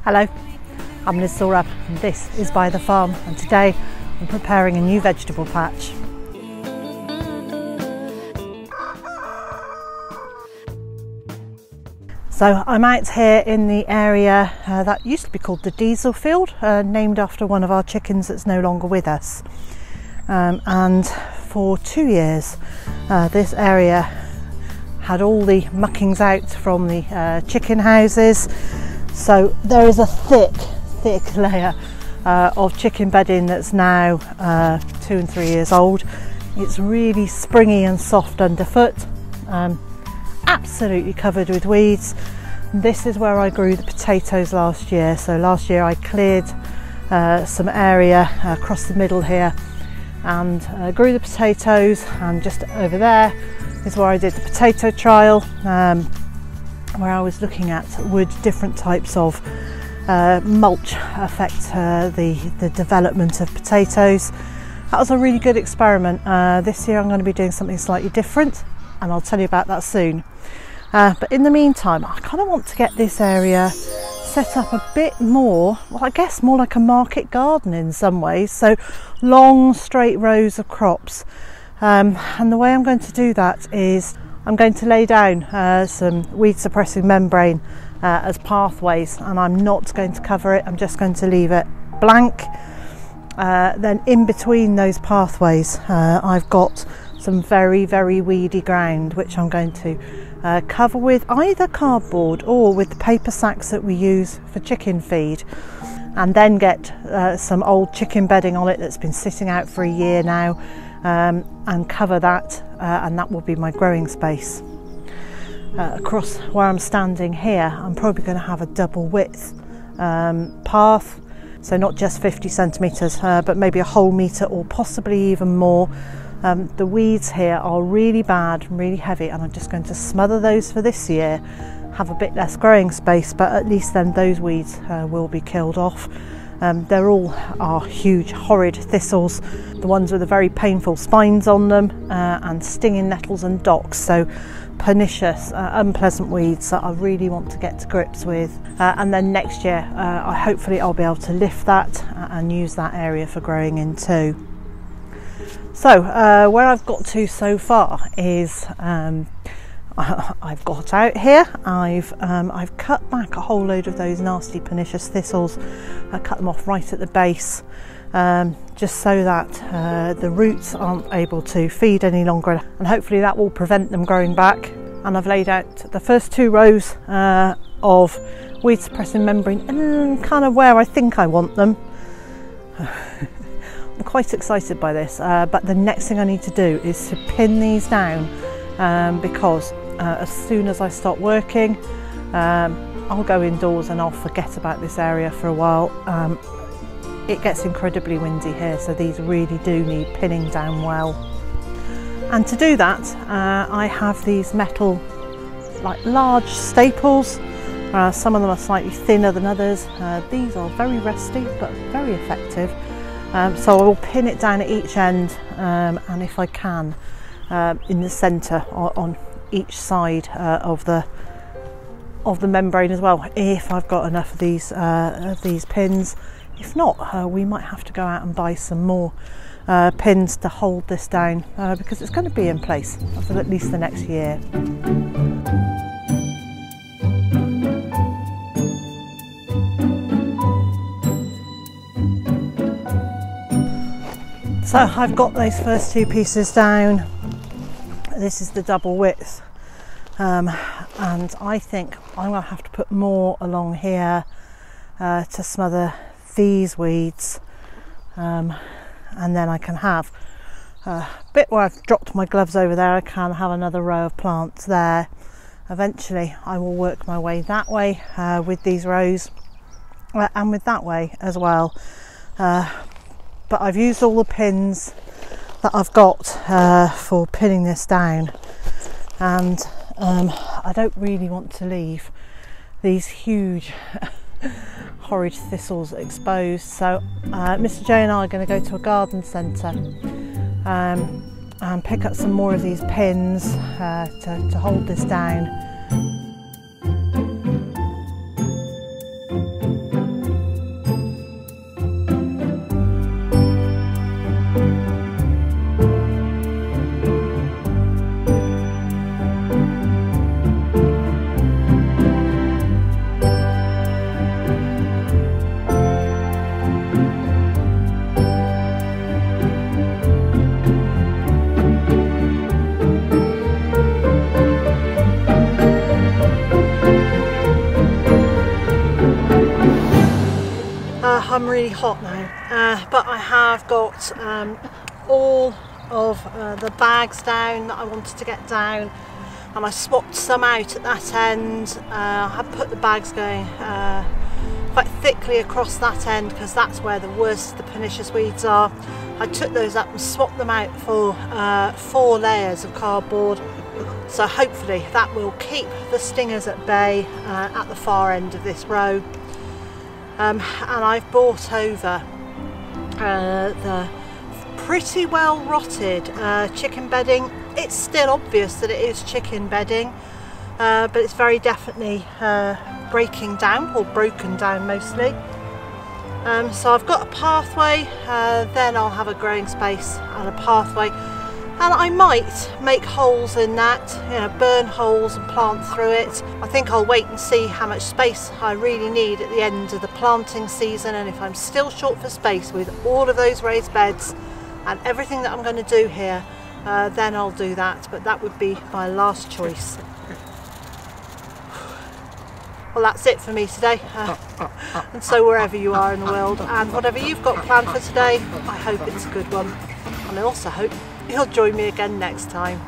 Hello, I'm Zorab and this is Byther Farm, and today I'm preparing a new vegetable patch. So I'm out here in the area that used to be called the diesel field, named after one of our chickens that's no longer with us. And for 2 years this area had all the muckings out from the chicken houses. So there is a thick layer of chicken bedding that's now 2 and 3 years old. It's really springy and soft underfoot, absolutely covered with weeds. This is where I grew the potatoes last year. So last year I cleared some area across the middle here and grew the potatoes, and just over there is where I did the potato trial, where I was looking at would different types of mulch affect the development of potatoes. That was a really good experiment. This year I'm going to be doing something slightly different, and I'll tell you about that soon. But in the meantime, I kind of want to get this area set up a bit more, well, I guess more like a market garden in some ways. So long straight rows of crops, and the way I'm going to do that is I'm going to lay down some weed suppressing membrane as pathways, and I'm not going to cover it, I'm just going to leave it blank. Then in between those pathways I've got some very weedy ground which I'm going to cover with either cardboard or with the paper sacks that we use for chicken feed, and then get some old chicken bedding on it that's been sitting out for a year now, and cover that, and that will be my growing space. Across where I'm standing here, I'm probably going to have a double width path, so not just 50 centimetres, but maybe a whole metre or possibly even more. The weeds here are really bad and really heavy, and I'm just going to smother those for this year, have a bit less growing space, but at least then those weeds will be killed off. They're all are huge horrid thistles, the ones with the very painful spines on them, and stinging nettles and docks, so pernicious, unpleasant weeds that I really want to get to grips with. And then next year hopefully I'll be able to lift that and use that area for growing in too. So where I've got to so far is I've got out here, I've cut back a whole load of those nasty pernicious thistles. I cut them off right at the base, just so that the roots aren't able to feed any longer, and hopefully that will prevent them growing back. And I've laid out the first 2 rows of weed suppressing membrane, and kind of where I think I want them. I'm quite excited by this, but the next thing I need to do is to pin these down, because as soon as I start working, I'll go indoors and I'll forget about this area for a while. It gets incredibly windy here, so these really do need pinning down well. And to do that, I have these metal, like large staples. Some of them are slightly thinner than others. These are very rusty but very effective. So I will pin it down at each end, and if I can, in the centre on each side of the membrane as well, if I've got enough of these pins. If not, we might have to go out and buy some more pins to hold this down, because it's going to be in place for at least the next year. So I've got those first 2 pieces down. This is the double width, and I think I'm going to have to put more along here to smother these weeds, and then I can have a bit where I've dropped my gloves over there. I can have another row of plants there. Eventually I will work my way that way with these rows, and with that way as well. But I've used all the pins that I've got for pinning this down, and I don't really want to leave these huge horrid thistles exposed. So Mr. J and I are going to go to a garden centre and pick up some more of these pins to hold this down. I'm really hot now, but I have got all of the bags down that I wanted to get down, and I swapped some out at that end. I have put the bags going quite thickly across that end because that's where the worst of the pernicious weeds are. I took those up and swapped them out for 4 layers of cardboard, so hopefully that will keep the stingers at bay at the far end of this row. And I've brought over the pretty well rotted chicken bedding. It's still obvious that it is chicken bedding, but it's very definitely breaking down, or broken down mostly. So I've got a pathway, then I'll have a growing space and a pathway, and I might make holes in that, you know, burn holes and plant through it. I think I'll wait and see how much space I really need at the end of the planting season, and if I'm still short for space with all of those raised beds and everything that I'm going to do here, then I'll do that, but that would be my last choice. Well, that's it for me today, and so wherever you are in the world, and whatever you've got planned for today, I hope it's a good one, and I also hope you'll join me again next time.